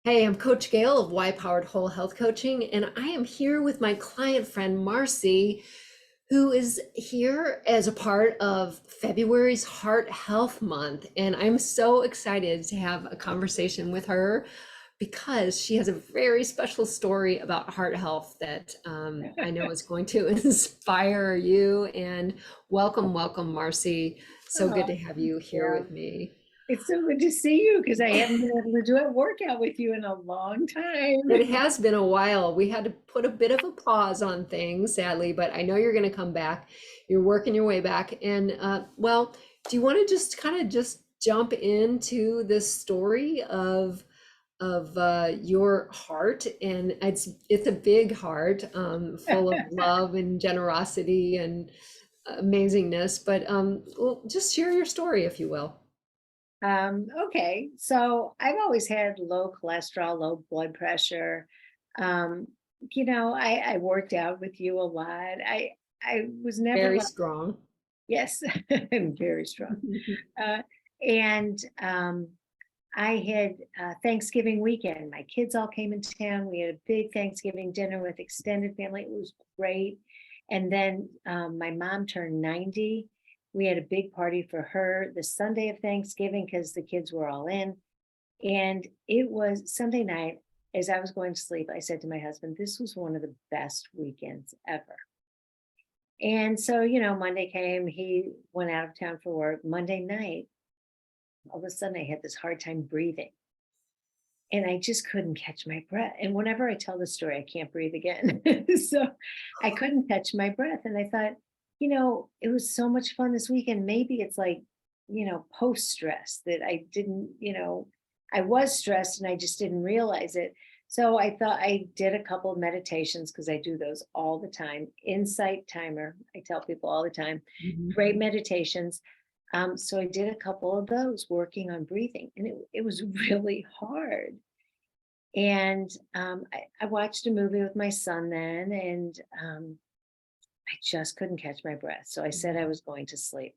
Hey, I'm Coach Gayle of WhyPowered Whole Health Coaching, and I am here with my client friend Marcie, who is here as a part of February's Heart Health Month. And I'm so excited to have a conversation with her because she has a very special story about heart health that I know is going to inspire you. And welcome, Marcie. So good Oh, to have you here yeah. with me. It's so good to see you because I haven't been able to do a workout with you in a long time. It has been a while. We had to put a bit of a pause on things, sadly, but I know you're going to come back. You're working your way back. And well, do you want to just kind of just jump into this story of your heart? And it's a big heart, full of love and generosity and amazingness. But well, just share your story, if you will. Okay, so I've always had low cholesterol, low blood pressure. Um, I worked out with you a lot. I was never Very like, strong. yes, I'm very strong. Uh, and I had Thanksgiving weekend. My kids all came in town. We had a big Thanksgiving dinner with extended family. It was great. And then my mom turned 90. We had a big party for her the Sunday of Thanksgiving because the kids were all in. And it was Sunday night. As I was going to sleep, I said to my husband, this was one of the best weekends ever. And so, Monday came, he went out of town for work. Monday night, all of a sudden, I had this hard time breathing and I just couldn't catch my breath. And whenever I tell the story, I can't breathe again. So I couldn't catch my breath. And I thought, it was so much fun this weekend. Maybe it's like, post stress that I didn't, I was stressed and I just didn't realize it. So I thought I did a couple of meditations because I do those all the time. Insight timer, I tell people all the time, Mhm. great meditations. So I did a couple of those working on breathing, and it was really hard. And I watched a movie with my son then, and I just couldn't catch my breath. So I said I was going to sleep,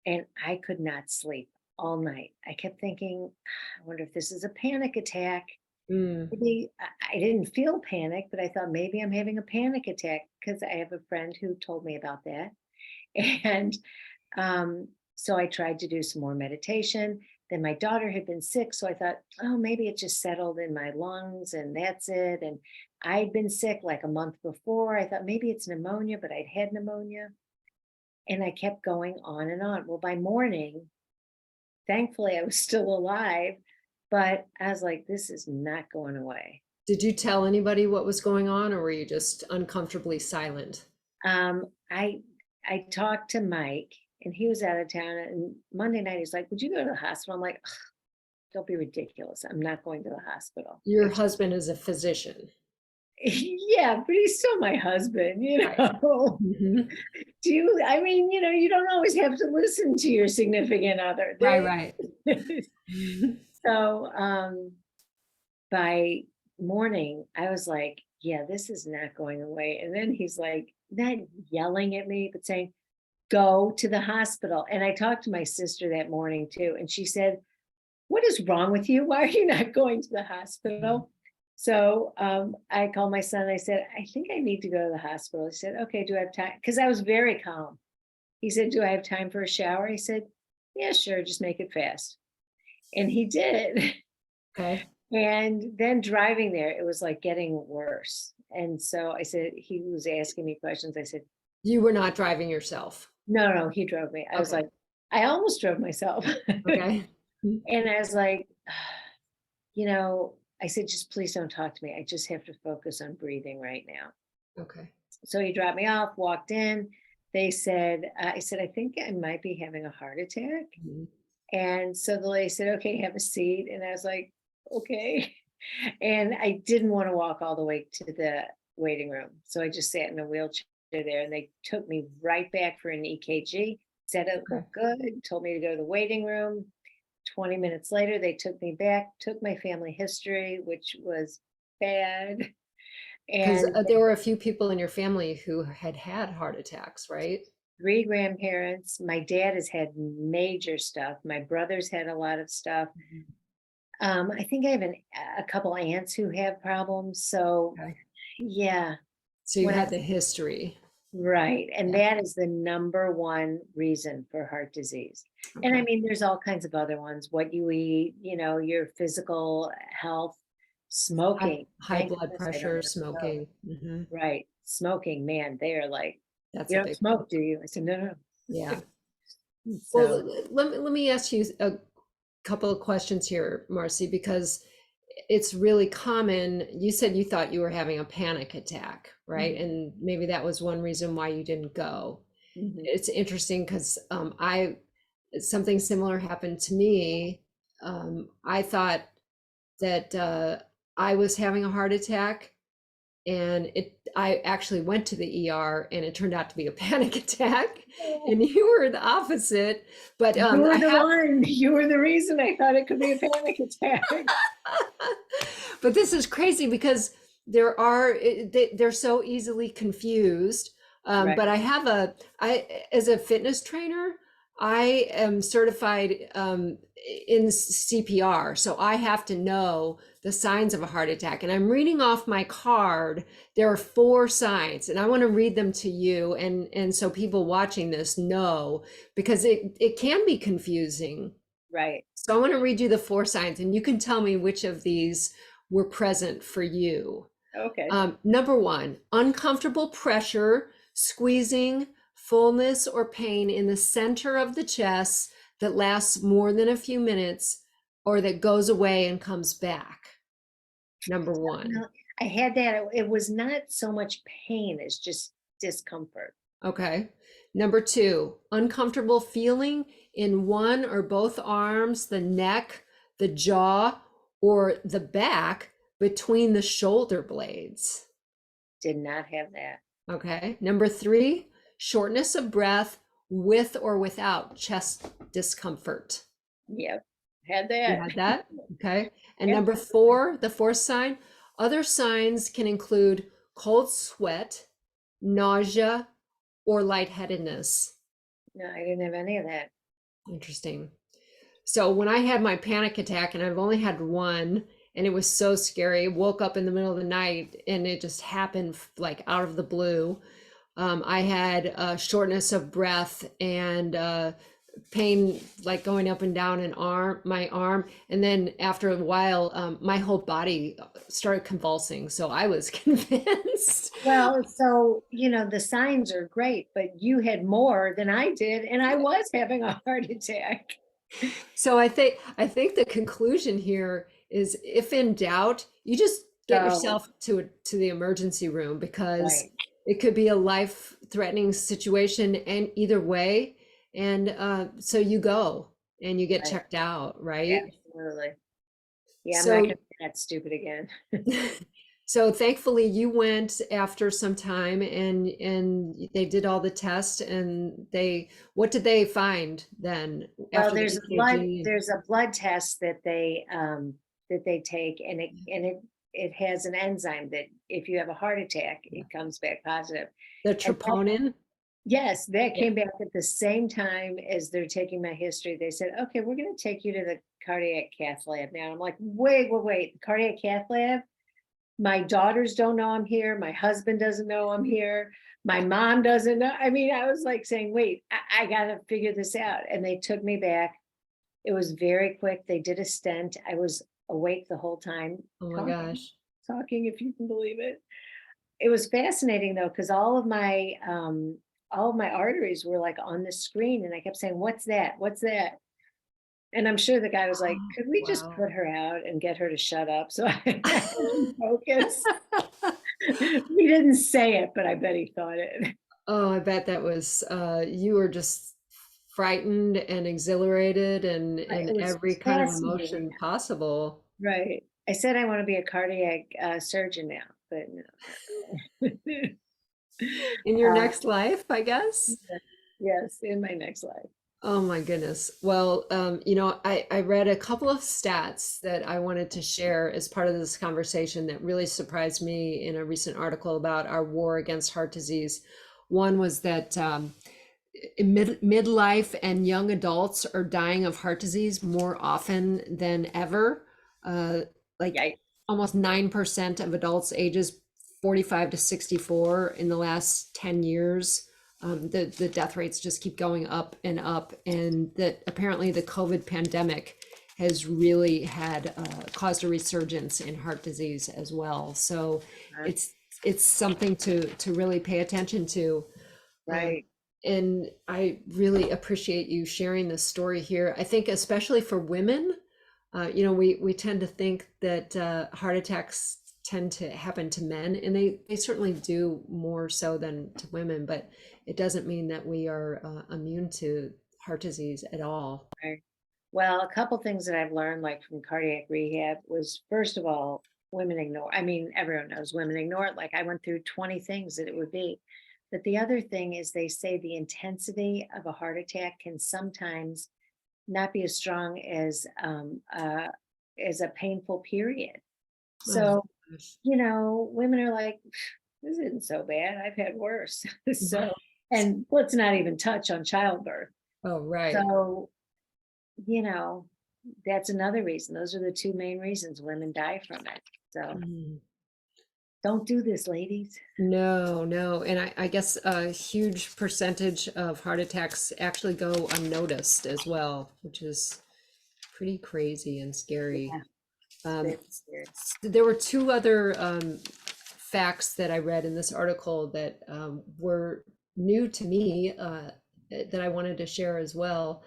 and I could not sleep all night. I kept thinking, I wonder if this is a panic attack. Mm. Maybe I didn't feel panic, but I thought maybe I'm having a panic attack because I have a friend who told me about that. And so I tried to do some more meditation. Then my daughter had been sick. So I thought, oh, maybe it just settled in my lungs and that's it. And I'd been sick like a month before. I thought maybe it's pneumonia, but I'd had pneumonia. And I kept going on and on. Well, by morning, thankfully, I was still alive, but I was like, this is not going away. Did you tell anybody what was going on, or were you just uncomfortably silent? Um, I I talked to Mike and he was out of town. And Monday night, he's like, would you go to the hospital? I'm like, don't be ridiculous. I'm not going to the hospital. Your husband is a physician. Yeah, but he's still my husband, Right. Do you, I mean, you don't always have to listen to your significant other. Right, There. right. So by morning, I was like, yeah, this is not going away. And then he's like, not yelling at me, but saying, go to the hospital. And I talked to my sister that morning too. And she said, what is wrong with you? Why are you not going to the hospital? So I called my son. I said, I think I need to go to the hospital. He said, okay, do I have time? Because I was very calm. He said, do I have time for a shower? I said, yeah, sure. Just make it fast. And he did. Okay. And then driving there, it was like getting worse. And so I said, he was asking me questions. I said, You were not driving yourself. no, no, he drove me. I was Okay. like, I almost drove myself. Okay. And I was like, I said, just please don't talk to me. I just have to focus on breathing right now. Okay. So he dropped me off, walked in. They said, I said, I think I might be having a heart attack. Mhm. And so the lady said, okay, have a seat. And I was like, okay. And I didn't want to walk all the way to the waiting room. So I just sat in a wheelchair there and they took me right back for an EKG, said it Okay. looked good, told me to go to the waiting room. 20 minutes later, they took me back, took my family history, which was bad. Because And there were a few people in your family who had had heart attacks, right? three grandparents. My dad has had major stuff. My brothers had a lot of stuff. I think I have a couple aunts who have problems. So Okay. yeah, So you when I, had the history. right. And Yeah. that is the number one reason for heart disease. And I Okay. mean, there's all kinds of other ones, what you eat, your physical health, High, smoking. high Thank blood goodness I don't pressure, have to smoke. smoking. Right. Smoking, man, they are like, That's you a don't big one. smoke, do you? I said, no, no. Yeah. Well, So, let me ask you a couple of questions here, Marcie, because it's really common. You said you thought you were having a panic attack, right? mhm, And maybe that was one reason why you didn't go. mhm. It's interesting because I something similar happened to me. I thought that I was having a heart attack, and I actually went to the ER, and it turned out to be a panic attack. Oh, And you were the opposite. But you were I the have one. You were the reason I thought it could be a panic attack. but this is crazy because they're so easily confused. Right. But I as a fitness trainer, I am certified in CPR, so I have to know the signs of a heart attack. And I'm reading off my card. There are 4 signs, and I want to read them to you, and so people watching this know, because it can be confusing. Right. So I want to read you the 4 signs, and you can tell me which of these were present for you. Okay. Number 1, uncomfortable pressure, squeezing, fullness, or pain in the center of the chest that lasts more than a few minutes or that goes away and comes back. Number 1. No, I had that. It was not so much pain as just discomfort. Okay. Number 2, uncomfortable feeling in one or both arms, the neck, the jaw, or the back between the shoulder blades. Did not have that. Okay. Number 3, shortness of breath with or without chest discomfort. Yep. Had You that. had that? Okay. And Yep. number 4, the 4th sign, other signs can include cold sweat, nausea, or lightheadedness. No, I didn't have any of that. Interesting. So when I had my panic attack, and I've only had one, and it was so scary, I woke up in the middle of the night, and it just happened like out of the blue. I had shortness of breath and pain, like going up and down my arm, and then after a while, my whole body started convulsing. So I was convinced. Well, so, the signs are great, but you had more than I did, and I was having a heart attack. So I think the conclusion here is, if in doubt, you just get So, yourself to the emergency room, because right, it could be a life-threatening situation, and either way, and so you go and you get right. checked out, right? Absolutely. Yeah, I'm not So gonna be that stupid again. so thankfully you went after some time, and they did all the tests, and what did they find then Well, after the EKG? there's a blood test that they take, and it has an enzyme that if you have a heart attack, it comes back positive. The And that, troponin? yes, that Yeah. came back at the same time as they're taking my history. They said, okay, we're gonna take you to the cardiac cath lab now. I'm like, wait, wait, wait, the cardiac cath lab? My daughters don't know I'm here. My husband doesn't know I'm here. My mom doesn't know. I mean, I was like saying, wait, I gotta figure this out. And they took me back. It was very quick. They did a stent. I was awake the whole time, Oh my talking, gosh. talking, if you can believe it. It was fascinating though, because all of my arteries were like on the screen, and I kept saying, what's that? What's that? And I'm sure the guy was like, could we just Wow. put her out and get her to shut up so I can focus? He didn't say it, but I bet he thought it. Oh, I bet that was you were just frightened and exhilaraed, and It was every kind of fascinating. emotion possible. Right. I said I want to be a cardiac surgeon now, but no. In your Uh, next life, I guess. yes, in my next life. Oh my goodness. Well, I read a couple of stats that I wanted to share as part of this conversation that really surprised me in a recent article about our war against heart disease. One was that midlife and young adults are dying of heart disease more often than ever. uh, like Yikes. almost 9% of adults ages 45 to 64 in the last 10 years. The death rates just keep going up, and that apparently the COVID pandemic has really had caused a resurgence in heart disease as well. So it's something to really pay attention to. Right. And I really appreciate you sharing this story here. I think especially for women, we tend to think that heart attacks tend to happen to men, and they certainly do more so than to women, but it doesn't mean that we are immune to heart disease at all. Right. Well, a couple things that I've learned, like from cardiac rehab, was first of all, women ignore. I mean, everyone knows women ignore it. Like I went through 20 things that it would be. But the other thing is they say the intensity of a heart attack can sometimes not be as strong as a painful period. Oh, So, gosh. women are like, this isn't so bad. I've had worse. Right. So, and let's not even touch on childbirth. Oh, right. So, you know, that's another reason. Those are the two main reasons women die from it. So Mhm. don't do this, ladies. No, no. And I guess a huge percentage of heart attacks actually go unnoticed as well, which is pretty crazy and scary. Yeah, it's Um, very scary. there were two other facts that I read in this article that were new to me that I wanted to share as well.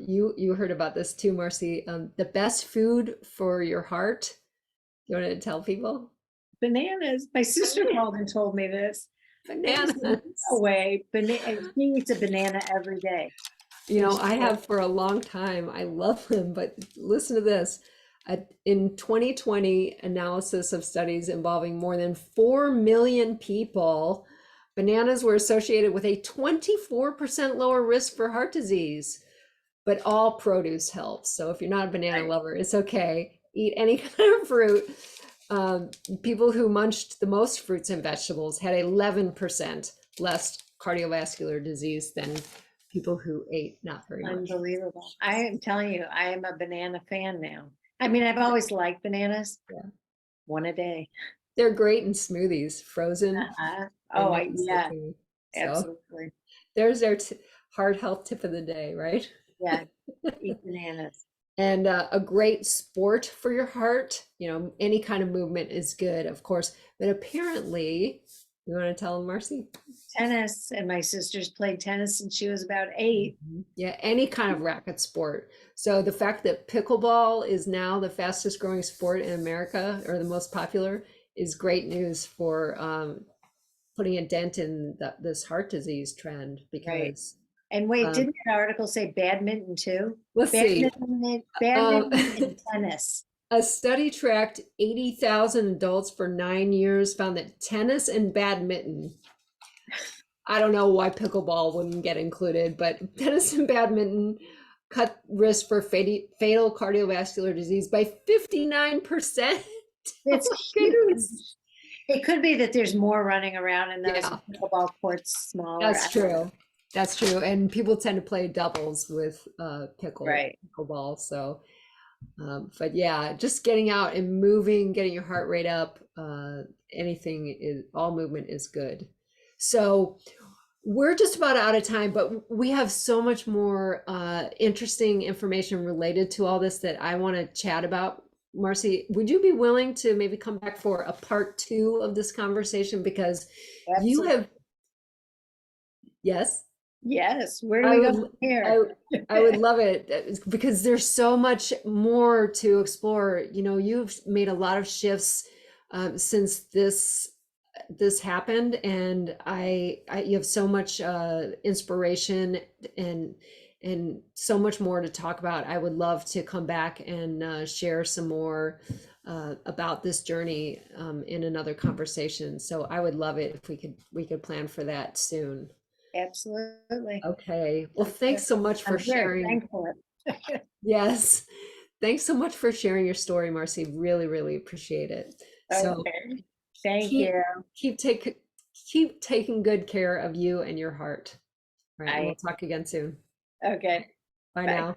You heard about this too, Marcie. The best food for your heart. You want to tell people? Bananas. My sister called and told me this. There's no Bananas. way. She eats a banana every day. And she I said, have for a long time. I love them, but listen to this. In 2020 analysis of studies involving more than 4 million people, bananas were associated with a 24% lower risk for heart disease. But all produce helps. So if you're not a banana right. lover, it's okay. Eat any kind of fruit. People who munched the most fruits and vegetables had 11% less cardiovascular disease than people who ate not very much. Unbelievable. I am telling you, I am a banana fan now. I mean, I've always liked bananas. Yeah. One a day. They're great in smoothies, frozen. Uh-huh. They're Oh, nice yeah, looking. So absolutely. there's our heart health tip of the day, right? Yeah, eat bananas. And a great sport for your heart, any kind of movement is good, of course. But apparently, you want to tell them, Marcie? Tennis, and my sister's played tennis since she was about 8. Yeah, any kind of racket sport. So the fact that pickleball is now the fastest growing sport in America, or the most popular, is great news for putting a dent in this heart disease trend, Right. because And wait, um, didn't that article say badminton too? let's see. Um, Badminton and tennis. A study tracked 80,000 adults for 9 years, found that tennis and badminton, I don't know why pickleball wouldn't get included, but tennis and badminton cut risk for fatal cardiovascular disease by 59%. Oh It's my huge. goodness. It could be that there's more running around in those Yeah, pickleball courts smaller. that's true. That's true. And people tend to play doubles with Right. pickleball. So, but yeah, just getting out and moving, getting your heart rate up, all movement is good. So, we're just about out of time, but we have so much more interesting information related to all this that I want to chat about. Marcie, would you be willing to maybe come back for a part 2 of this conversation? Because you Absolutely. have, yes, Yes. Where do I we go would, from here? I, I would love it because there's so much more to explore. You've made a lot of shifts since this happened, and you have so much inspiration and so much more to talk about. I would love to come back and share some more about this journey in another conversation. So I would love it if we could plan for that soon. Absolutely. Okay. Well, thanks so much for I'm very sharing. thankful. Yes. Thanks so much for sharing your story, Marcie. Really, really appreciate it. So Okay. Thank keep you. keep take keep taking good care of you and your heart. All right, and we'll I talk again soon. okay. Bye Bye. now.